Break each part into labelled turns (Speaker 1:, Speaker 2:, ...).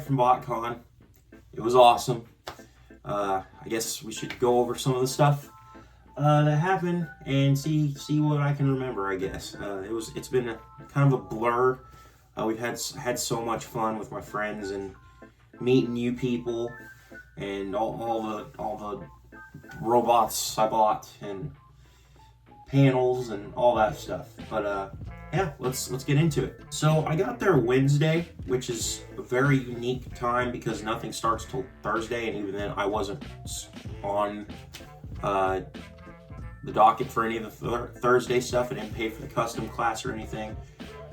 Speaker 1: from BotCon. It was awesome. I guess we should go over some of the stuff that happened and see what I can remember. I guess it's been kind of a blur. We've had so much fun with my friends and meeting new people and all the robots I bought and panels and all that stuff. But yeah, let's get into it. So I got there Wednesday, which is a very unique time because nothing starts till Thursday, and even then I wasn't on the docket for any of the Thursday stuff. I didn't pay for the custom class or anything.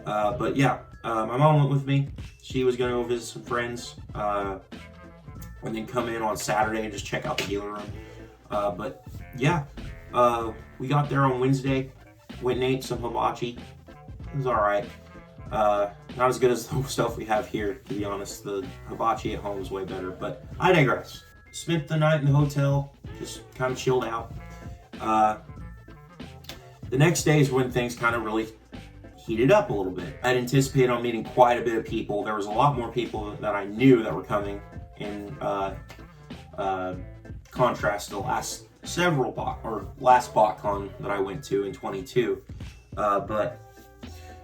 Speaker 1: But yeah, my mom went with me. She was gonna go visit some friends and then come in on Saturday and just check out the dealer room. But yeah, we got there on Wednesday, went and ate some hibachi. It was alright. Not as good as the stuff we have here, to be honest. The hibachi at home is way better, but I digress. Spent the night in the hotel, just kind of chilled out. The next day is when things kind of really heated up a little bit. I'd anticipated on meeting quite a bit of people. There was a lot more people that I knew that were coming in contrast to the last BotCon that I went to in 22. But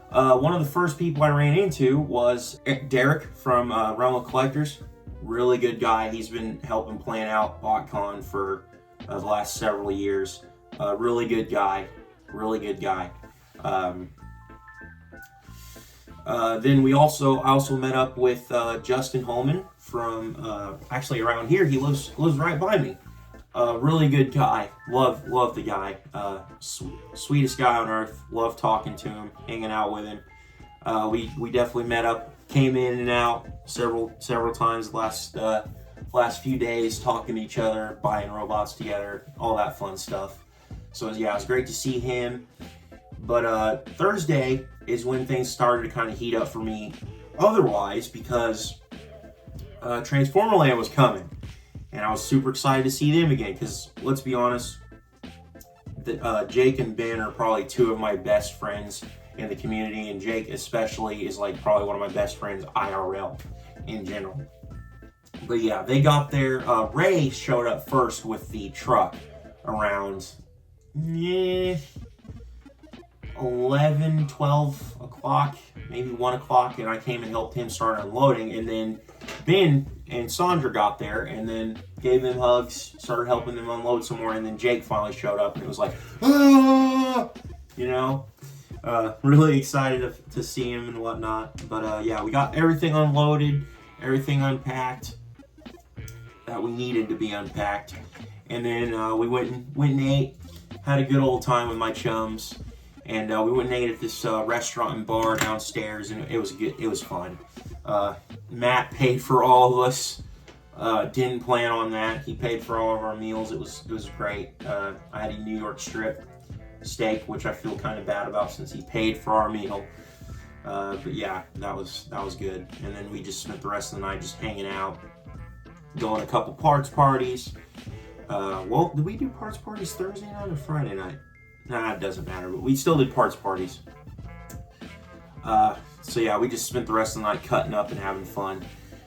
Speaker 1: one of the first people I ran into was Derek from Realm of Collectors. Really good guy. He's been helping plan out BotCon for the last several years. Really good guy. Then I also met up with Justin Holman from actually around here. He lives right by me. Really good guy. Love the guy. Sweetest guy on earth. Love talking to him, hanging out with him. We definitely met up, came in and out several times the last few days, talking to each other, buying robots together, all that fun stuff. So yeah, it was great to see him. But Thursday is when things started to kind of heat up for me otherwise, because Transformer Land was coming. And I was super excited to see them again, because let's be honest, Jake and Ben are probably two of my best friends in the community, and Jake especially is like probably one of my best friends IRL in general. But yeah, they got there. Ray showed up first with the truck around 11, 12 o'clock, maybe 1 o'clock, and I came and helped him start unloading. And then Ben and Sandra got there and then gave them hugs, started helping them unload some more, and then Jake finally showed up and it was like, ah! You know, really excited to see him and whatnot. But yeah, we got everything unloaded, everything unpacked that we needed to be unpacked, and then we went and ate, had a good old time with my chums. And we went and ate at this restaurant and bar downstairs, and it was good. It was fun. Matt paid for all of us. Didn't plan on that. He paid for all of our meals. It was great. I had a New York strip steak, which I feel kind of bad about since he paid for our meal. But yeah, that was good. And then we just spent the rest of the night just hanging out, going to a couple parts parties. Well, did we do parts parties Thursday night or Friday night? Nah, it doesn't matter, but we still did parts parties. So yeah, we just spent the rest of the night cutting up and having fun.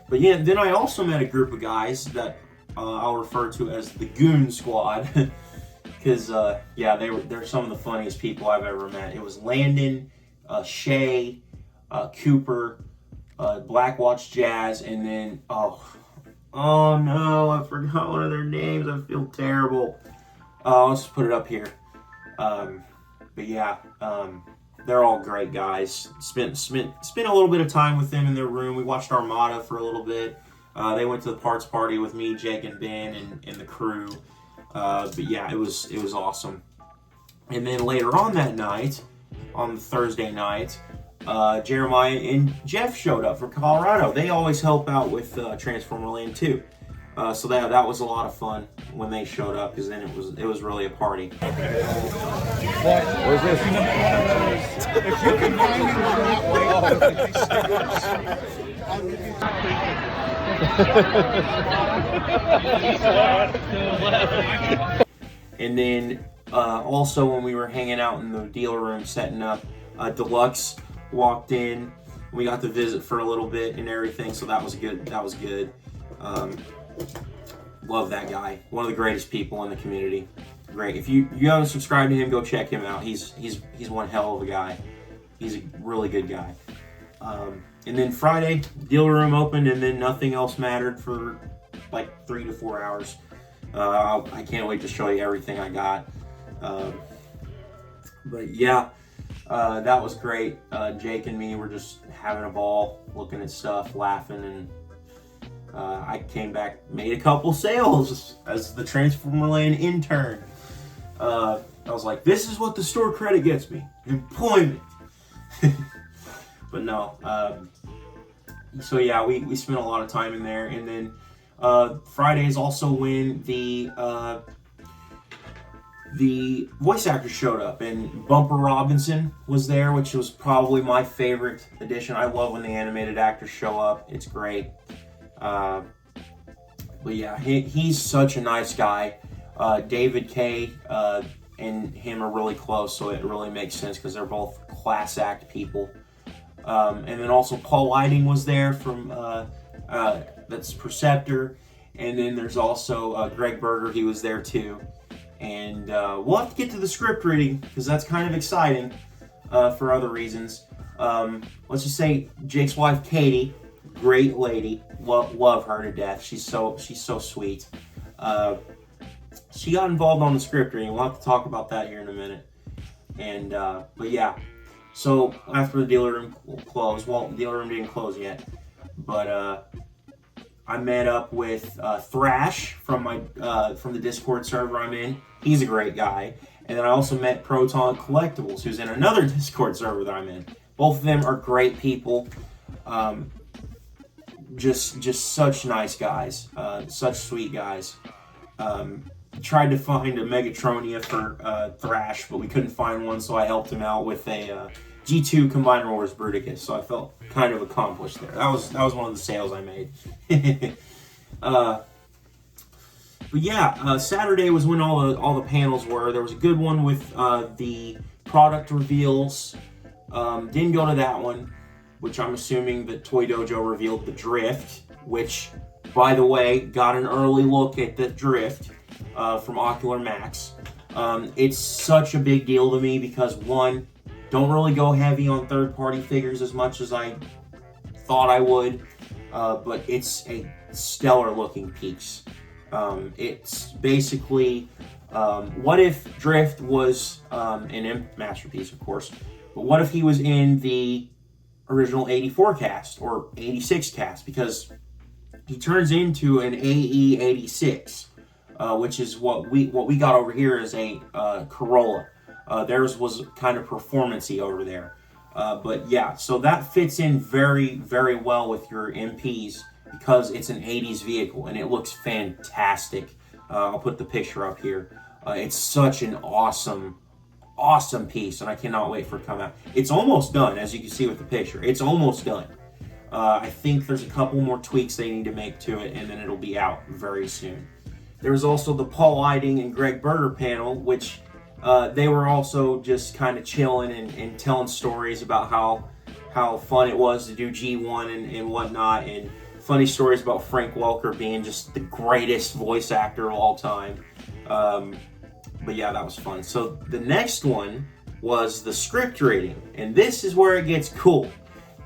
Speaker 1: But yeah, then I also met a group of guys that I'll refer to as the Goon Squad. Because yeah, they're some of the funniest people I've ever met. It was Landon, Shay, Cooper, Blackwatch Jazz, and then, oh no, I forgot one of their names. I feel terrible. Let's just put it up here. But yeah, they're all great guys. Spent a little bit of time with them in their room. We watched Armada for a little bit. They went to the parts party with me, Jake, and Ben, and the crew. But yeah, it was awesome. And then later on that night, on Thursday night, Jeremiah and Jeff showed up from Colorado. They always help out with Transformer Land too. So that was a lot of fun when they showed up, because then it was really a party.
Speaker 2: Okay. What is this? If you can find me that way,
Speaker 1: And then also when we were hanging out in the dealer room setting up, Deluxe walked in We got to visit for a little bit and everything, so that was good. That was good. Love that guy. One of the greatest people in the community. Great. If you haven't subscribed to him, go check him out. He's one hell of a guy. He's a really good guy. And then Friday, dealer room opened, and then nothing else mattered for like 3 to 4 hours. I can't wait to show you everything I got. But yeah, that was great. Jake and me were just having a ball, looking at stuff, laughing, and I came back, made a couple sales as the Transformer Land intern. I was like, this is what the store credit gets me, employment. But no, so yeah, we spent a lot of time in there. And then Friday is also when the voice actors showed up, and Bumper Robinson was there, which was probably my favorite addition. I love when the animated actors show up. It's great. But yeah, he's such a nice guy. David K and him are really close, so it really makes sense because they're both class act people. And then also Paul Whiting was there from that's Perceptor, and then there's also Greg Berger. He was there too. And we'll have to get to the script reading because that's kind of exciting for other reasons. Let's just say Jake's wife Katie, great lady, love her to death. She's so sweet. She got involved on the script reading. We'll have to talk about that here in a minute. And but yeah, so after the dealer room closed, well, the dealer room didn't close yet, but I met up with Thrash from the Discord server I'm in. He's a great guy. And then I also met Proton Collectibles, who's in another Discord server that I'm in. Both of them are great people. Just such nice guys. Such sweet guys. Tried to find a Megatronia for Thrash, but we couldn't find one, so I helped him out with a G2 Combiner Wars Bruticus, so I felt kind of accomplished there. That was one of the sales I made. But yeah, Saturday was when all the panels were. There was a good one with the product reveals. Didn't go to that one, which I'm assuming that Toy Dojo revealed the Drift, which, by the way, got an early look at the Drift from Ocular Max. It's such a big deal to me because, one, don't really go heavy on third-party figures as much as I thought I would, but it's a stellar-looking piece. It's basically, what if Drift was an Imp Masterpiece, of course, but what if he was in the original 84 cast or 86 cast? Because he turns into an AE 86, which is what we got over here as a Corolla. Theirs was kind of performance-y over there. But yeah, so that fits in very, very well with your MPs because it's an 80s vehicle and it looks fantastic. I'll put the picture up here. It's such an awesome piece, and I cannot wait for it to come out. It's almost done, as you can see with the picture. It's almost done. I think there's a couple more tweaks they need to make to it, and then it'll be out very soon. There was also the Paul Whiting and Greg Berger panel, which they were also just kind of chilling and telling stories about how fun it was to do G1 and whatnot, and funny stories about Frank Welker being just the greatest voice actor of all time. But yeah, that was fun. So the next one was the script reading, and this is where it gets cool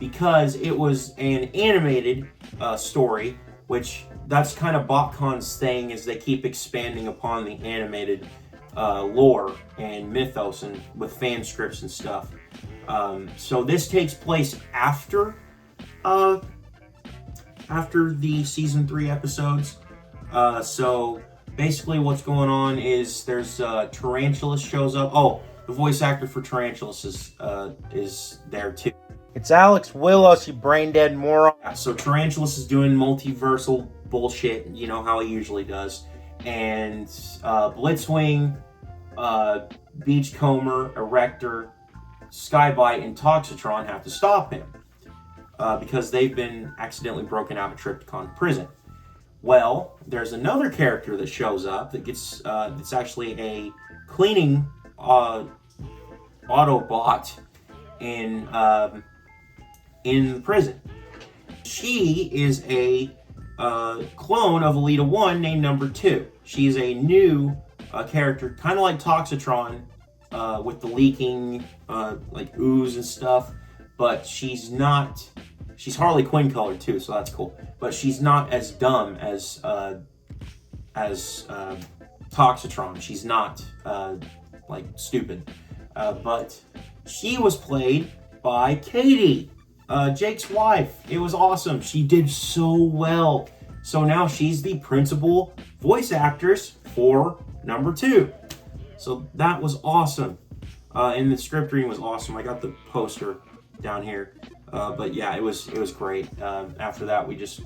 Speaker 1: because it was an animated story, which that's kind of BotCon's thing, is they keep expanding upon the animated lore and mythos and with fan scripts and stuff. So this takes place after the season 3 episodes. So basically what's going on is there's Tarantulas shows up. Oh, the voice actor for Tarantulas is there too. It's Alex Willis, you brain dead moron. So Tarantulas is doing multiversal bullshit, you know how he usually does. And Blitzwing, Beachcomber, Erector, Skybite, and Toxitron have to stop him because they've been accidentally broken out of Trypticon prison. Well, there's another character that shows up that gets it's actually a cleaning Autobot in in the prison. She is a clone of Elita 1 named Number 2. She's a new character, kind of like Toxitron, with the leaking like ooze and stuff, but she's Harley Quinn colored too, so that's cool. But she's not as dumb as Toxitron. She's not like stupid, but she was played by Katie, Jake's wife. It was awesome. She did so well. So now she's the principal voice actress for Number 2. So that was awesome. And the script reading was awesome. I got the poster down here. But yeah, it was great. After that, we just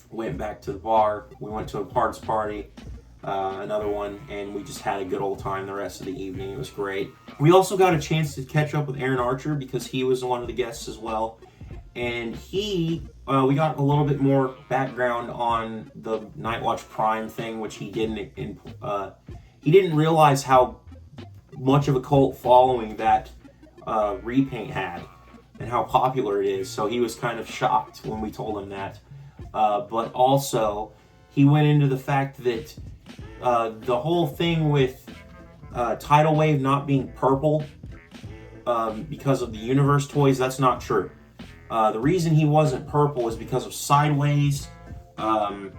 Speaker 1: went back to the bar. We went to a parts party, another one, and we just had a good old time the rest of the evening. It was great. We also got a chance to catch up with Aaron Archer because he was one of the guests as well. And we got a little bit more background on the Nightwatch Prime thing, which he didn't realize how much of a cult following that repaint had and how popular it is. So he was kind of shocked when we told him that. But also, he went into the fact that the whole thing with Tidal Wave not being purple because of the Universe toys, that's not true. The reason he wasn't purple is because of Sideways and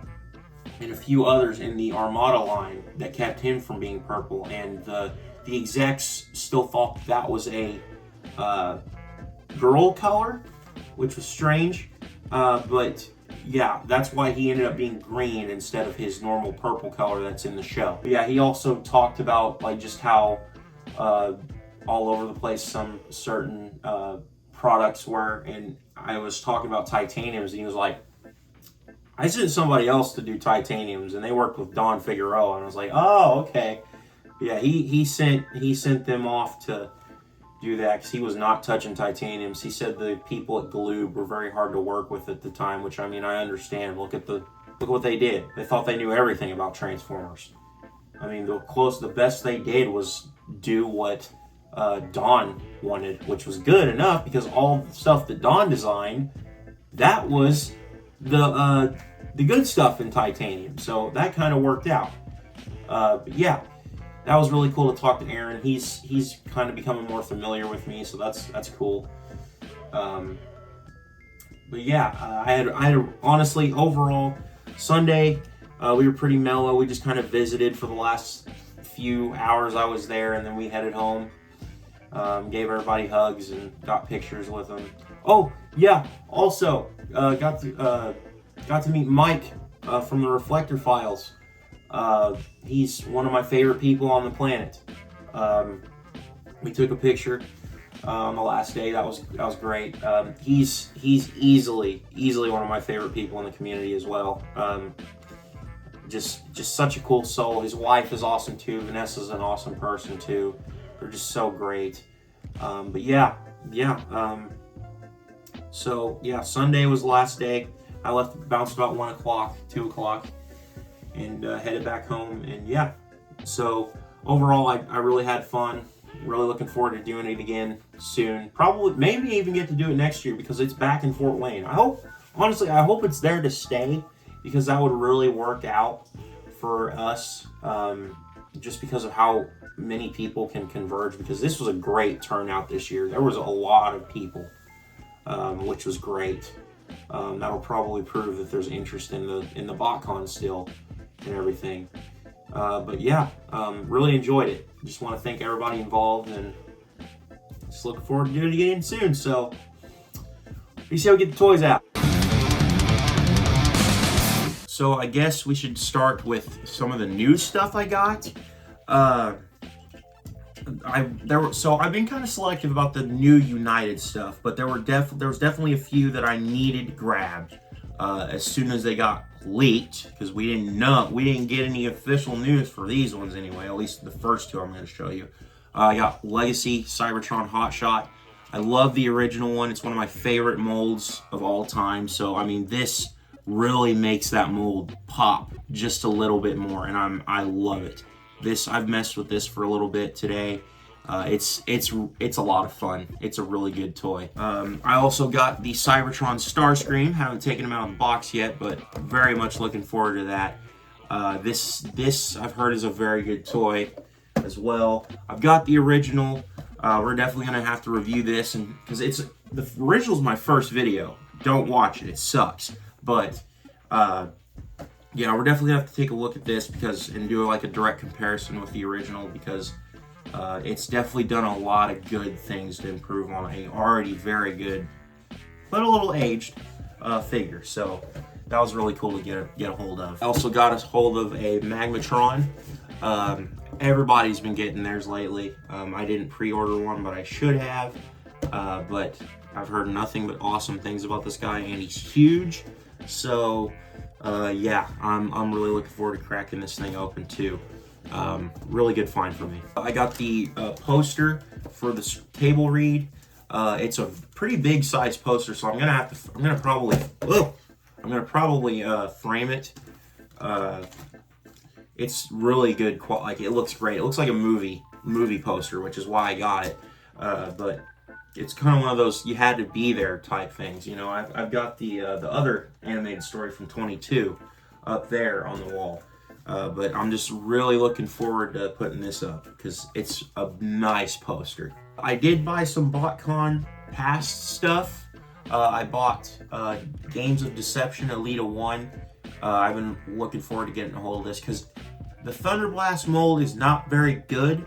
Speaker 1: a few others in the Armada line that kept him from being purple. And the execs still thought that was a girl color, which was strange. But yeah, that's why he ended up being green instead of his normal purple color that's in the show. But yeah, he also talked about like just how all over the place some certain products were, and I was talking about titaniums, and he was like, I sent somebody else to do titaniums, and they worked with Don Figueroa, and I was like, oh, okay. Yeah, he sent them off to do that because he was not touching titaniums. He said the people at Gloob were very hard to work with at the time, which I mean I understand. Look what they did. They thought they knew everything about Transformers. I mean the best they did was do what Don wanted, which was good enough because all the stuff that Don designed, that was the good stuff in titanium. So that kind of worked out. But yeah, that was really cool to talk to Aaron. He's kind of becoming more familiar with me, so that's cool. But yeah, I had honestly overall Sunday we were pretty mellow. We just kind of visited for the last few hours I was there, and then we headed home. Gave everybody hugs and got pictures with them. Oh yeah, also got to meet Mike from the Reflector Files. He's one of my favorite people on the planet. We took a picture on the last day. That was great. He's easily one of my favorite people in the community as well. Just such a cool soul. His wife is awesome too. Vanessa's an awesome person too. They're just so great. But yeah. So yeah, Sunday was the last day. I bounced about 1 o'clock, 2 o'clock, and headed back home. And yeah, so overall, I really had fun. Really looking forward to doing it again soon. Probably, maybe even get to do it next year because it's back in Fort Wayne. I hope it's there to stay because that would really work out for us. Just because of how many people can converge, because this was a great turnout this year. There was a lot of people, which was great. That'll probably prove that there's interest in the BotCon still and everything. But yeah, really enjoyed it. Just want to thank everybody involved and just looking forward to doing it again soon. So we see how we get the toys out. So I guess we should start with some of the new stuff I got. I've been kind of selective about the new United stuff, but there was definitely a few that I needed grabbed as soon as they got leaked, because we didn't get any official news for these ones anyway. At least the first two I'm going to show you. I got Legacy Cybertron Hotshot. I love the original one. It's one of my favorite molds of all time. So I mean, this really makes that mold pop just a little bit more, and I love it. I've messed with this for a little bit today. It's a lot of fun. It's a really good toy. I also got the Cybertron Starscream. Haven't taken him out of the box yet, but very much looking forward to that. This I've heard is a very good toy as well. I've got the original. We're definitely gonna have to review this, and because the original's my first video. Don't watch it. It sucks. But yeah, we're definitely gonna have to take a look at this and do like a direct comparison with the original, because it's definitely done a lot of good things to improve on a already very good, but a little aged figure. So that was really cool to get a hold of. I also got a hold of a Magmatron. Everybody's been getting theirs lately. I didn't pre-order one, but I should have. But I've heard nothing but awesome things about this guy, and he's huge. So yeah, I'm really looking forward to cracking this thing open too. Really good find for me. I got the poster for the table read. It's a pretty big size poster, so I'm gonna probably frame it. It's really good quality. Like, it looks great. It looks like a movie poster, which is why I got it. But it's kind of one of those you had to be there type things. You know, I've got the other animated story from 22 up there on the wall. But I'm just really looking forward to putting this up because it's a nice poster. I did buy some BotCon past stuff. I bought Games of Deception Elita 1. I've been looking forward to getting a hold of this because the Thunderblast mold is not very good,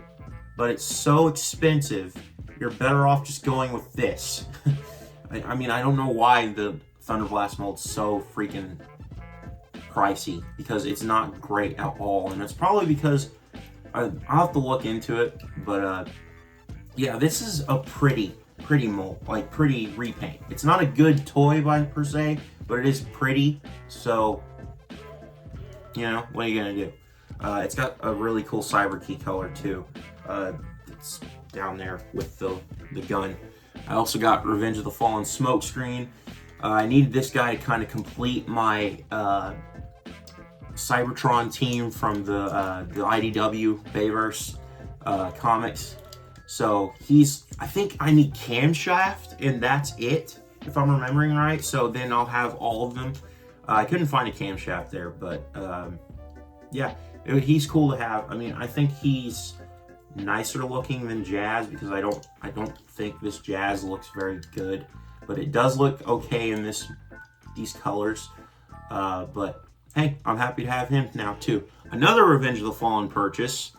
Speaker 1: but it's so expensive. You're better off just going with this. I mean, I don't know why the Thunderblast mold's so freaking pricey, because it's not great at all, and it's probably because I'll have to look into it. But yeah, this is a pretty mold, like pretty repaint. It's not a good toy by per se, but it is pretty. So you know, what are you gonna do? It's got a really cool cyber key color too. It's down there with the gun. I also got Revenge of the Fallen smokescreen. I needed this guy to kind of complete my Cybertron team from the IDW Bayverse comics. So I think I need camshaft, and that's it, if I'm remembering right. So then I'll have all of them. I couldn't find a camshaft there, but yeah, he's cool to have. I mean, I think he's nicer looking than Jazz, because I don't think this Jazz looks very good, but it does look okay in these colors. But hey, I'm happy to have him now too. Another Revenge of the Fallen purchase.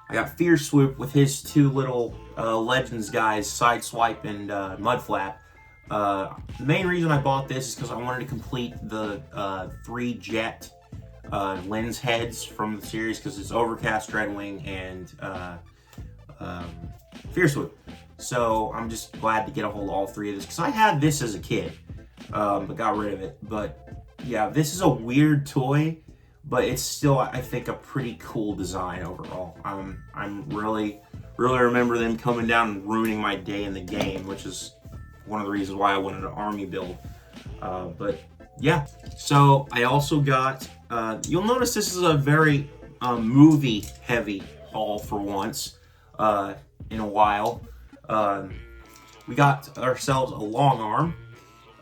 Speaker 1: I got Fierce Swoop with his two little Legends guys, Sideswipe and Mudflap. The main reason I bought this is because I wanted to complete the 3 jet lens heads from the series, because it's Overcast, Dreadwing, and Fierce Swoop. So I'm just glad to get a hold of all 3 of this, because I had this as a kid, but got rid of it. But yeah, this is a weird toy, but it's still, I think, a pretty cool design overall. I'm really remember them coming down and ruining my day in the game, which is one of the reasons why I wanted an army build. But yeah, so I also got, you'll notice this is a very movie heavy haul for once in a while. We got ourselves a long arm.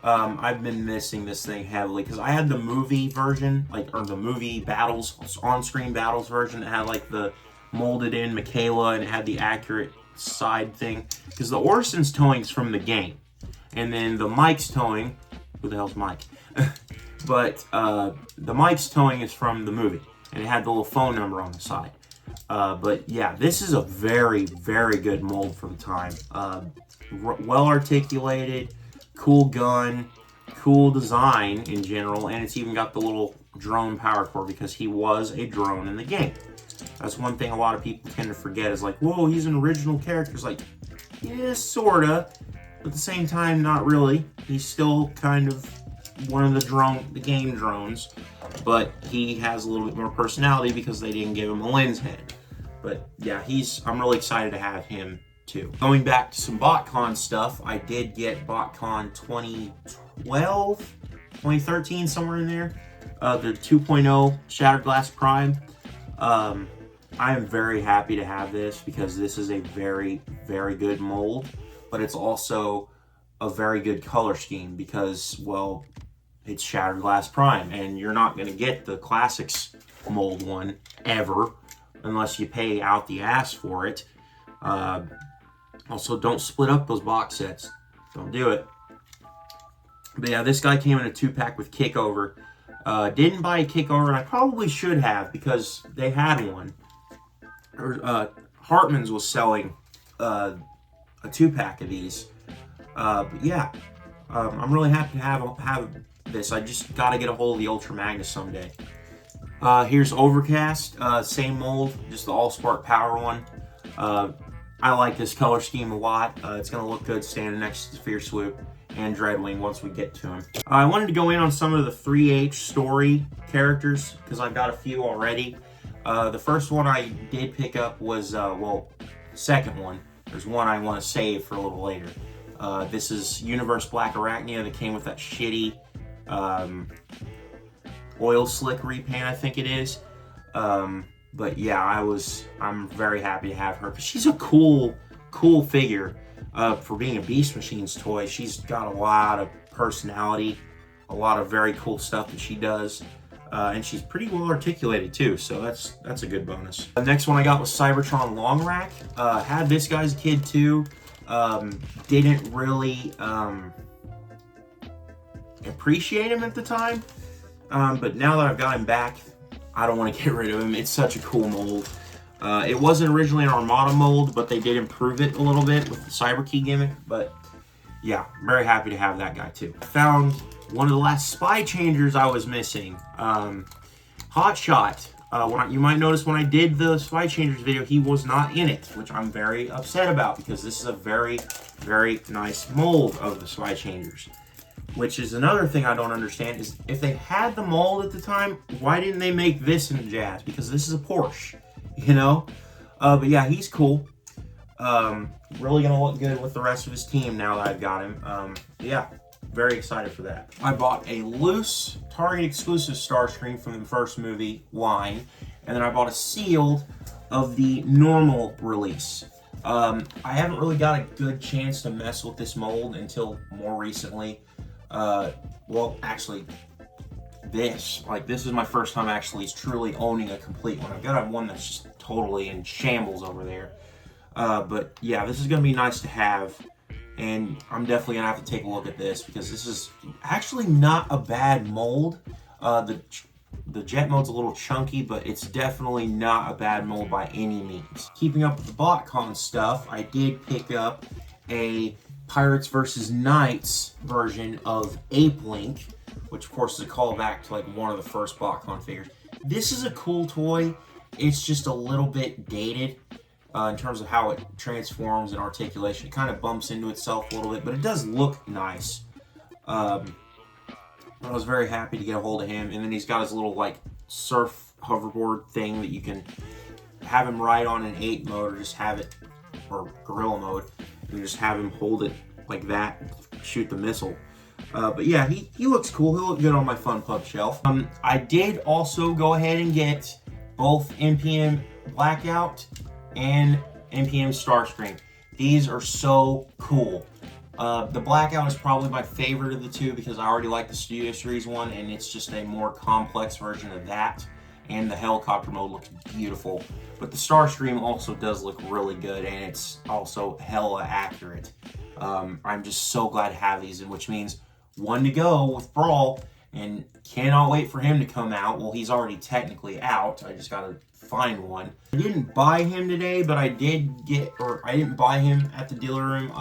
Speaker 1: I've been missing this thing heavily because I had the movie version, or the movie battles, on-screen battles version that had like the molded in Michaela, and it had the accurate side thing, because the Orson's towing's from the game, and then the Mike's towing, who the hell's Mike? But the Mike's towing is from the movie, and it had the little phone number on the side. But yeah, this is a very, very good mold for the time. Well articulated, cool gun, cool design in general, and it's even got the little drone power core, because he was a drone in the game. That's one thing a lot of people tend to forget, is like, whoa, he's an original character. It's like, yeah, sorta, but at the same time, not really. He's still kind of one of the game drones, but he has a little bit more personality because they didn't give him a lens head. But yeah, I'm really excited to have him too. Going back to some BotCon stuff, I did get BotCon 2012, 2013, somewhere in there. The 2.0 Shattered Glass Prime. I I am very happy to have this because this is a very, very good mold, but it's also a very good color scheme because, well, it's Shattered Glass Prime, and you're not going to get the Classics mold one ever unless you pay out the ass for it. Also, don't split up those box sets. Don't do it. But yeah, this guy came in a 2-pack with Kickover. Didn't buy a Kickover, and I probably should have because they had one. Hartman's was selling a 2-pack of these. But yeah, I'm really happy to have this. I just got to get a hold of the Ultra Magnus someday. Here's Overcast, same mold, just the All-Spark Power one. I like this color scheme a lot. It's going to look good standing next to Fierce Swoop and Dreadwing once we get to him. I wanted to go in on some of the 3H story characters because I've got a few already. The first one I did pick up was, second one. There's one I want to save for a little later. This is Universe Black Arachnia that came with that shitty oil slick repaint, I think it is. But yeah, I'm very happy to have her because she's a cool figure. For being a Beast Machines toy, she's got a lot of personality, a lot of very cool stuff that she does. And she's pretty well articulated too, so that's a good bonus. The next one I got was Cybertron Long Rack. Had this guy as a kid too. Didn't really appreciate him at the time, but now that I've got him back, I don't want to get rid of him. It's such a cool mold. It wasn't originally an Armada mold, but they did improve it a little bit with the Cyber Key gimmick. But yeah, very happy to have that guy too. I found one of the last Spy Changers I was missing. Hot Shot. You might notice when I did the Spy Changers video, he was not in it, which I'm very upset about because this is a very, very nice mold of the Spy Changers. Which is another thing I don't understand is if they had the mold at the time, why didn't they make this in Jazz? Because this is a Porsche, you know? But yeah, he's cool. Really gonna look good with the rest of his team now that I've got him. Yeah, very excited for that. I bought a loose Target exclusive Starscream from the first movie line, and then I bought a sealed of the normal release. I haven't really got a good chance to mess with this mold until more recently. Well, actually, this is my first time actually truly owning a complete one. I've got one that's just totally in shambles over there. But yeah, this is going to be nice to have, and I'm definitely going to have to take a look at this because this is actually not a bad mold. The jet mode's a little chunky, but it's definitely not a bad mold by any means. Keeping up with the BotCon stuff, I did pick up a Pirates vs. Knights version of Ape Link, which of course is a callback to like one of the first BotCon figures. This is a cool toy. It's just a little bit dated in terms of how it transforms and articulation. It kind of bumps into itself a little bit, but it does look nice. I was very happy to get a hold of him, and then he's got his little like surf hoverboard thing that you can have him ride on in 8 mode, or just have it, or gorilla mode, and just have him hold it like that, shoot the missile. But yeah, he looks cool. He'll look good on my Fun Pub shelf. I did also go ahead and get both NPM Blackout and NPM Starscream. These are so cool. The Blackout is probably my favorite of the two because I already like the Studio Series one, and it's just a more complex version of that. And the helicopter mode looks beautiful. But the Starscream also does look really good, and it's also hella accurate. I'm just so glad to have these, which means one to go with Brawl, and cannot wait for him to come out. Well, he's already technically out. I just gotta find one. I didn't buy him today, but I didn't buy him at the dealer room.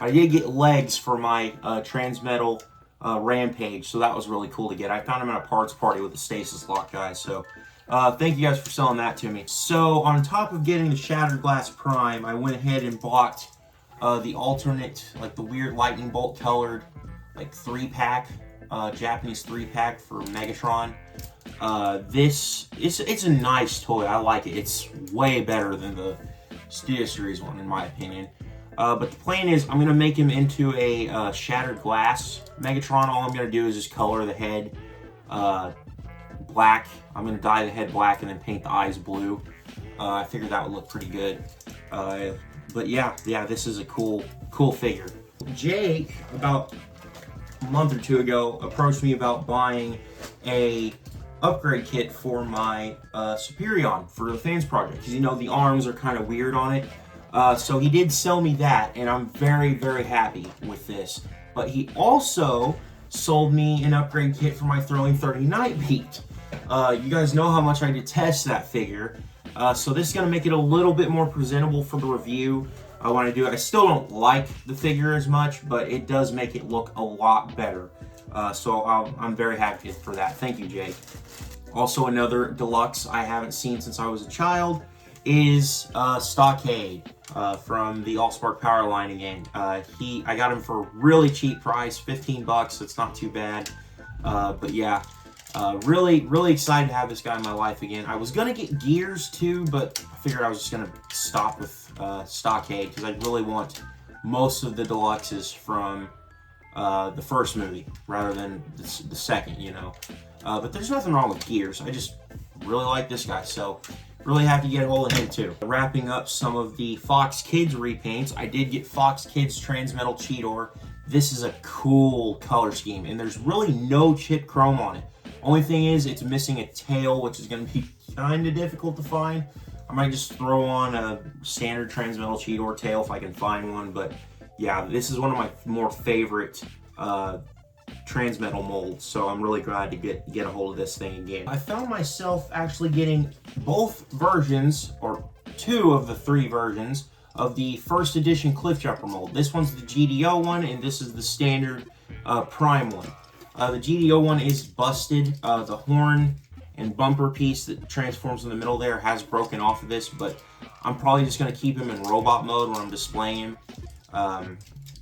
Speaker 1: I did get legs for my Transmetal Rampage, so that was really cool to get. I found him at a parts party with the Stasis Lock guys, so thank you guys for selling that to me. So on top of getting the Shattered Glass Prime, I went ahead and bought the alternate, like the weird lightning bolt colored, like 3-pack, Japanese 3-pack for Megatron. It's a nice toy. I like it. It's way better than the Studio Series one, in my opinion. But the plan is I'm going to make him into a Shattered Glass Megatron. All I'm going to do is just color the head black. I'm going to dye the head black and then paint the eyes blue. I figured that would look pretty good. But yeah, this is a cool figure. Jake, about a month or two ago, approached me about buying a upgrade kit for my Superion for the fans project, because you know the arms are kind of weird on it. So he did sell me that, and I'm very, very happy with this. But he also sold me an upgrade kit for my Throwing 30 Nightbeat. You guys know how much I detest that figure. So this is going to make it a little bit more presentable for the review when I do it. I still don't like the figure as much, but it does make it look a lot better. So I'm very happy for that. Thank you, Jake. Also, another deluxe I haven't seen since I was a child is Stockade from the Allspark Power line again. I got him for a really cheap price, 15 bucks. It's not too bad. But yeah, really excited to have this guy in my life again. I was gonna get Gears too, but I figured I was just gonna stop with Stockade, because I really want most of the deluxes from the first movie rather than the second, you know. But there's nothing wrong with Gears. I just really like this guy, so really happy to get a hold of him too. Wrapping up some of the Fox Kids repaints, I did get Fox Kids Transmetal Cheetor. This is a cool color scheme, and there's really no chip chrome on it. Only thing is, it's missing a tail, which is going to be kind of difficult to find. I might just throw on a standard Transmetal Cheetor tail if I can find one, but yeah, this is one of my more favorite Transmetal molds, so I'm really glad to get a hold of this thing again. I found myself actually getting both versions, or two of the three versions, of the first edition Cliff Jumper mold. This one's the GDO one, and this is the standard Prime one. The GDO one is busted. The horn and bumper piece that transforms in the middle there has broken off of this, but I'm probably just going to keep him in robot mode when I'm displaying him.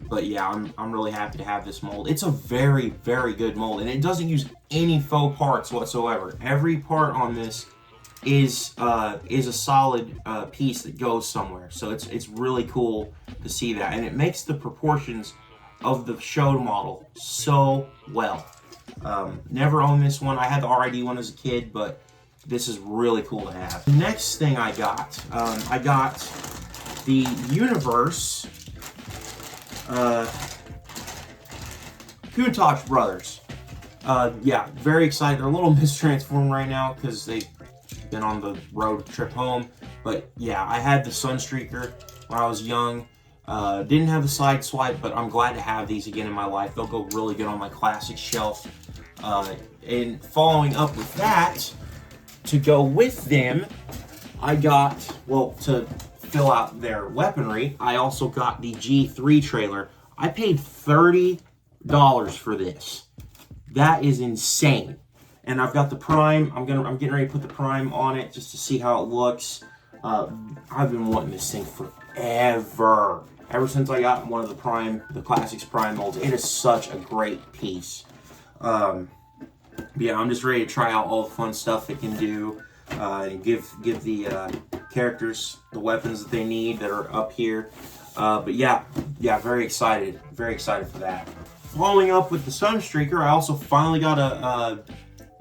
Speaker 1: But yeah, I'm really happy to have this mold. It's a very, very good mold, and it doesn't use any faux parts whatsoever. Every part on this is a solid piece that goes somewhere. So it's really cool to see that, and it makes the proportions of the show model so well. Never owned this one. I had the RID one as a kid, but this is really cool to have. The next thing I got the Universe Countach Brothers. Yeah, very excited. They're a little mistransformed right now because they've been on the road trip home. But yeah, I had the Sunstreaker when I was young. Didn't have the side swipe, but I'm glad to have these again in my life. They'll go really good on my classic shelf. And following up with that, to go with them, I got, well, to fill out their weaponry, I also got the G3 trailer. I paid $30 for this. That is insane. And I've got the Prime. I'm getting ready to put the Prime on it just to see how it looks. I've been wanting this thing forever. Ever since I got one of the Classics Prime molds. It is such a great piece. Yeah, I'm just ready to try out all the fun stuff it can do. And give the characters the weapons that they need that are up here. But yeah, very excited for that. Following up with the Sunstreaker, I also finally got a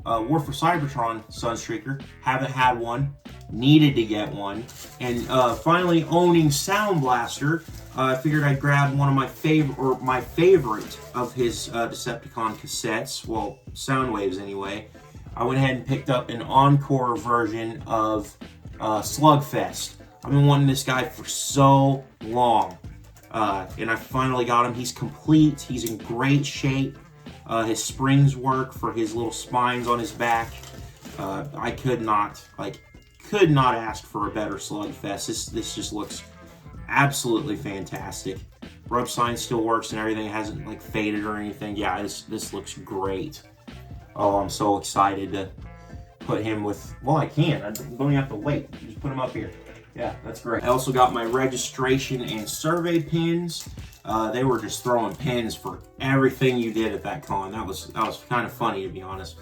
Speaker 1: War for Cybertron Sunstreaker. Haven't had one, needed to get one, and finally owning Sound Blaster. I figured I'd grab one of my favorite of his Decepticon cassettes. Well, Soundwaves anyway. I went ahead and picked up an Encore version of Slugfest. I've been wanting this guy for so long, and I finally got him. He's complete. He's in great shape. His springs work for his little spines on his back. I could not ask for a better Slugfest. This just looks absolutely fantastic. Rub sign still works and everything. It hasn't like faded or anything. Yeah, this looks great. Oh, I'm so excited to put him with, well, I can. I don't even have to wait. Just put him up here. Yeah, that's great. I also got my registration and survey pins. They were just throwing pins for everything you did at that con. That was kind of funny, to be honest.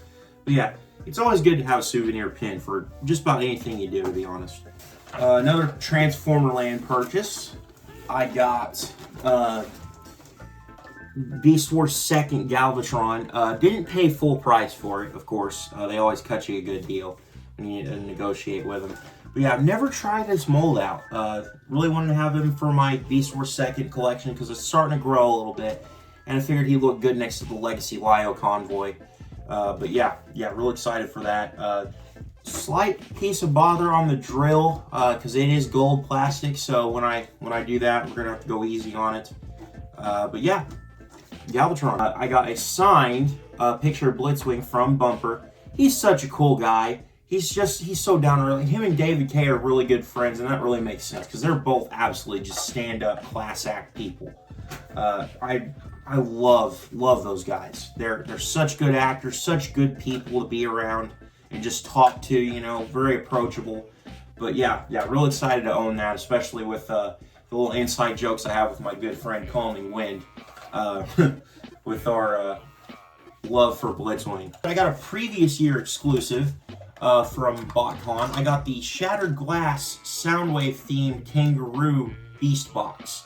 Speaker 1: But yeah, it's always good to have a souvenir pin for just about anything you do, to be honest. Another Transformerland purchase. I got Beast Wars 2nd Galvatron. Didn't pay full price for it, of course. They always cut you a good deal when you negotiate with them. But yeah, I've never tried this mold out. Really wanted to have him for my Beast Wars 2nd collection because it's starting to grow a little bit. And I figured he'd look good next to the Legacy Lyo Convoy. But yeah, real excited for that. Slight piece of bother on the drill because it is gold plastic. So when I do that, we're going to have to go easy on it. But yeah, Galvatron. I got a signed picture of Blitzwing from Bumper. He's such a cool guy. He's so down to earth. Him and David K are really good friends, and that really makes sense because they're both absolutely just stand-up, class act people. I love those guys. They're such good actors, such good people to be around and just talk to. You know, very approachable. But yeah, real excited to own that, especially with the little inside jokes I have with my good friend Calming Wind, with our love for Blitzwing. I got a previous year exclusive from BotCon. I got the Shattered Glass Soundwave themed Kangaroo Beast Box.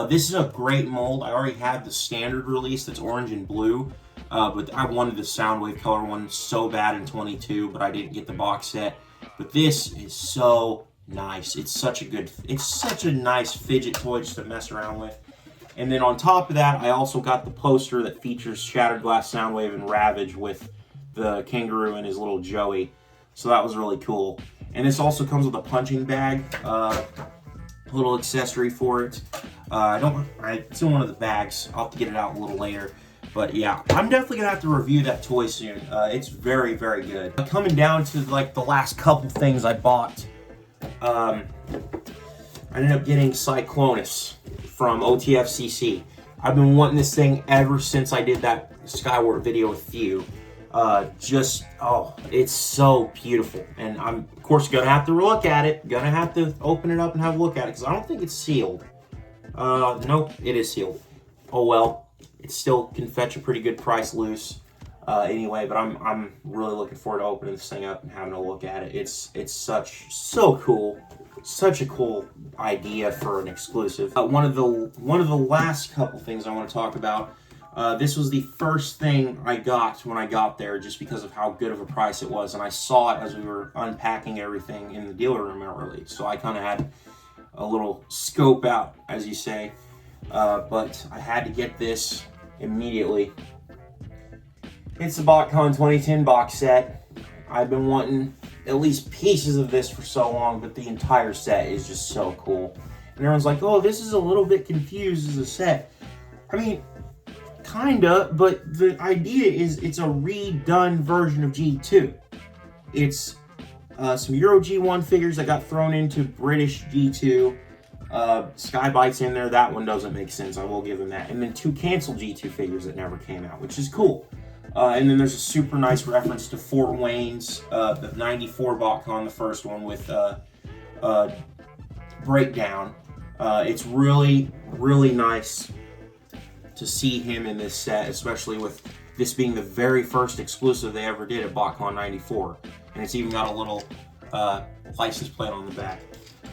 Speaker 1: This is a great mold. I already had the standard release that's orange and blue, but I wanted the Soundwave color one so bad in 22, but I didn't get the box set. But this is so nice. It's such a nice fidget toy just to mess around with. And then on top of that, I also got the poster that features Shattered Glass Soundwave and Ravage with the kangaroo and his little Joey. So that was really cool. And this also comes with a punching bag, a little accessory for it. It's in one of the bags. I'll have to get it out a little later. But yeah, I'm definitely gonna have to review that toy soon. It's very, very good. Coming down to like the last couple things I bought, I ended up getting Cyclonus from OTFCC. I've been wanting this thing ever since I did that Skyward video with you. It's so beautiful. And I'm, of course, gonna have to look at it. Gonna have to open it up and have a look at it, because I don't think it's sealed. Nope, it is sealed. Oh well, it still can fetch a pretty good price loose. Anyway, but I'm really looking forward to opening this thing up and having a look at it. It's so cool. Such a cool idea for an exclusive. One of the last couple things I want to talk about. This was the first thing I got when I got there, just because of how good of a price it was, and I saw it as we were unpacking everything in the dealer room early. So I kind of had a little scope out, as you say. But I had to get this immediately. It's the BotCon 2010 box set. I've been wanting at least pieces of this for so long, but the entire set is just so cool. And everyone's like, oh, this is a little bit confused as a set. I mean, kinda, but the idea is it's a redone version of G2. It's some Euro G1 figures that got thrown into British G2. Skybite's in there. That one doesn't make sense. I will give him that. And then 2 canceled G2 figures that never came out, which is cool. And then there's a super nice reference to Fort Wayne's, the 94 BotCon, the first one with Breakdown. It's really, really nice to see him in this set, especially with this being the very first exclusive they ever did at BotCon 94. And it's even got a little license plate on the back.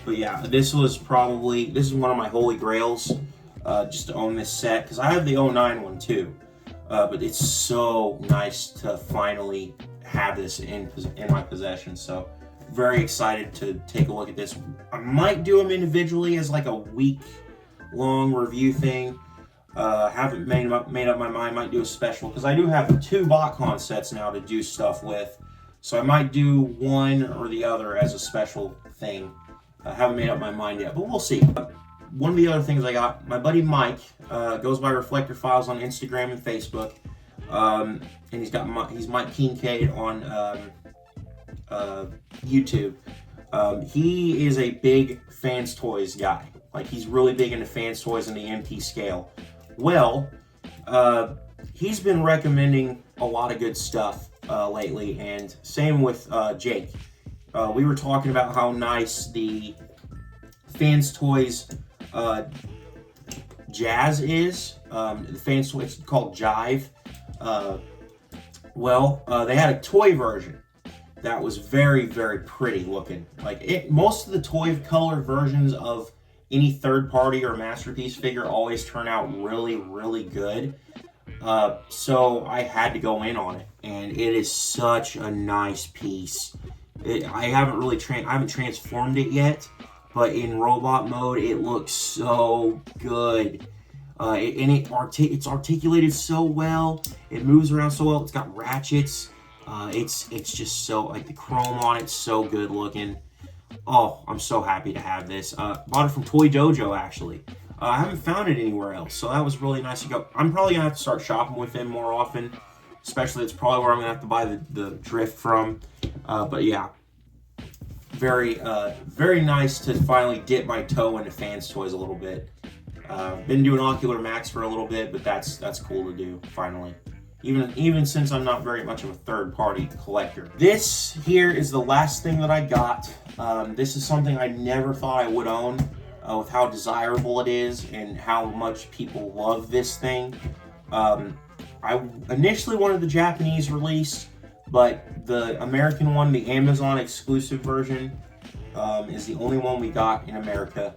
Speaker 1: But yeah, this is one of my holy grails, just to own this set, because I have the 09 one too. But it's so nice to finally have this in my possession. So very excited to take a look at this. I might do them individually as like a week-long review thing. Haven't made up my mind. Might do a special, because I do have 2 BotCon sets now to do stuff with. So I might do one or the other as a special thing. I haven't made up my mind yet, but we'll see. One of the other things I got, my buddy Mike, goes by Reflector Files on Instagram and Facebook, and he's Mike Kincaid on YouTube. He is a big Fans Toys guy. Like, he's really big into Fans Toys and the MT scale. Well, he's been recommending a lot of good stuff lately, and same with Jake. We were talking about how nice the Fans Toys Jazz is. The Fans Toys called Jive. They had a toy version that was very, very pretty looking. Most of the toy color versions of any third party or masterpiece figure always turn out really, really good. So I had to go in on it, and it is such a nice piece. I haven't transformed it yet, but in robot mode, it looks so good. It's articulated so well. It moves around so well. It's got ratchets. It's just so, like, the chrome on it's so good looking. Oh, I'm so happy to have this. Bought it from Toy Dojo, actually. I haven't found it anywhere else, so that was really nice to go. I'm probably gonna have to start shopping with them more often. Especially, it's probably where I'm gonna have to buy the drift from. But yeah, very nice to finally dip my toe into Fans Toys a little bit. Been doing Ocular Max for a little bit, but that's cool to do finally. Even since I'm not very much of a third-party collector. This here is the last thing that I got. This is something I never thought I would own, with how desirable it is and how much people love this thing. I initially wanted the Japanese release, but the American one, the Amazon exclusive version, is the only one we got in America.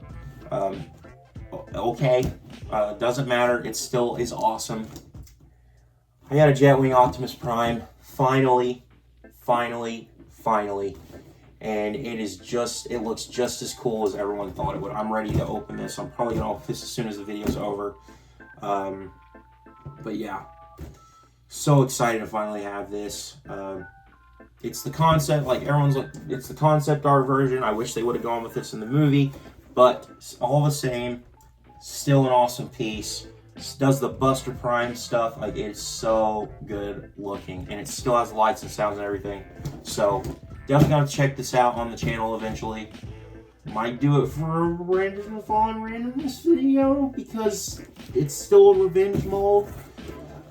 Speaker 1: Okay, doesn't matter. It still is awesome. I got a Jetwing Optimus Prime, finally, and it looks just as cool as everyone thought it would. I'm ready to open this. I'm probably gonna open this as soon as the video's over. But yeah, so excited to finally have this. It's the concept, like everyone's like, it's the concept art version. I wish they would have gone with this in the movie, but all the same, still an awesome piece. Does the Buster Prime stuff, like, it's so good looking, and it still has lights and sounds and everything. So definitely gotta check this out on the channel eventually. Might do it for a Random Fallen Randomness video because it's still a revenge mold.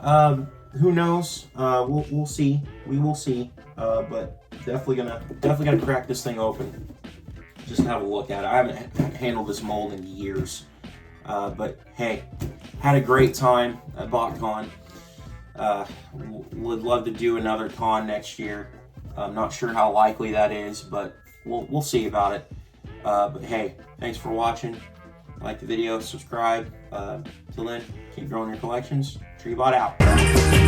Speaker 1: Who knows? We'll see. We will see. But definitely gonna crack this thing open. Just have a look at it. I haven't handled this mold in years. But hey, had a great time at BotCon. Would love to do another con next year. I'm not sure how likely that is, but we'll see about it. But hey, thanks for watching. Like the video, subscribe. Till then, keep growing your collections. TreeBot out.